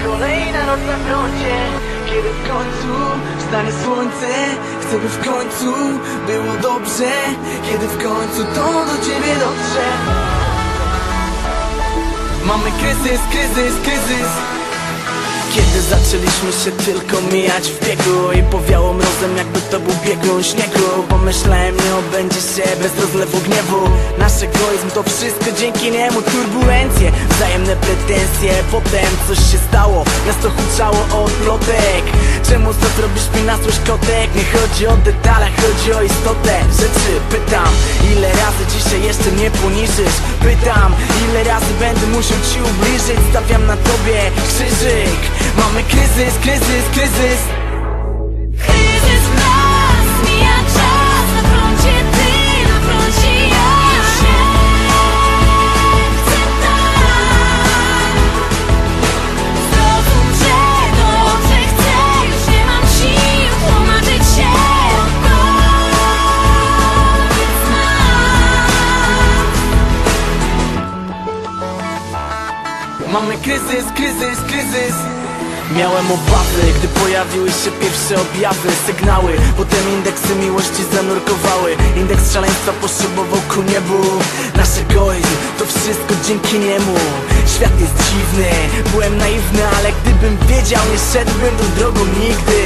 kolejna noc na froncie. Kiedy w końcu wstanie słońce, chcę by w końcu było dobrze. Kiedy w końcu to do ciebie dotrze. Mamy kryzys, kryzys, kryzys. Kiedy zaczęliśmy się tylko mijać w biegu i powiało mrozem, jakby to był biegun śniegu. Pomyślałem, nie obędzie się bez rozlewu gniewu. Nasz egoizm to wszystko dzięki niemu. Turbulencje, wzajemne pretensje. Potem coś się stało, miasto huczało od plotek. Czemu co robisz mi na złość kotek? Nie chodzi o detale, chodzi o istotę rzeczy. Pytam, ile razy dzisiaj jeszcze mnie poniżysz? Pytam, ile razy będę musiał ci ubliżyć? Stawiam na tobie krzyżyk. Mamy kryzys, kryzys, kryzys. Kryzys w nas, mija czas. Na froncie ty, na froncie ja. Już nie chcę tak. Zrozum, że dobrze chcę. Już nie mam sił tłumaczyć się. Koniec nas. Mamy kryzys, kryzys, kryzys. Miałem obawy, gdy pojawiły się pierwsze objawy, sygnały. Potem indeksy miłości zanurkowały. Indeks szaleństwa poszybował ku niebu. Nasz egoizm, to wszystko dzięki niemu. Świat jest dziwny, byłem naiwny, ale gdybym wiedział, nie szedłbym tą drogą nigdy.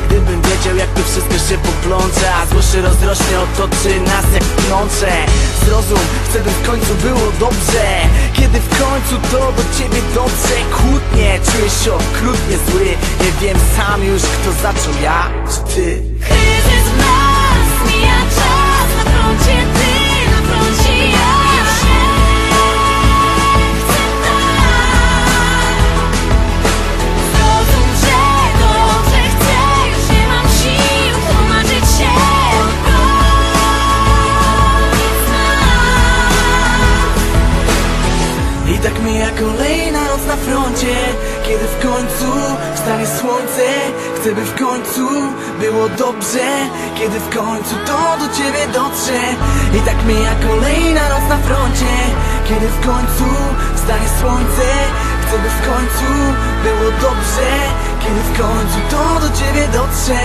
Gdybym wiedział, jak to wszystko się poplącze, a zło się rozrośnie, otoczy nas jak pnącze. Zrozum, chcę, by w końcu było dobrze. Kiedy w końcu to do ciebie dotrze. Kłótnie, czuję się okrutnie zły. Nie wiem sam już, kto zaczął, ja czy ty. Kryzys w nas, mija czas. Na froncie ty, na froncie ja. Już nie chcę tak. Zrozum, że dobrze chcę. Już nie mam sił tłumaczyć się. Koniec nas. I tak mija kolejna noc na froncie. Kiedy w końcu wstanie słońce, chcę by w końcu było dobrze. Kiedy w końcu to do ciebie dotrze. I tak mija kolejna noc na froncie. Kiedy w końcu wstanie słońce, chcę by w końcu było dobrze. Kiedy w końcu to do ciebie dotrze.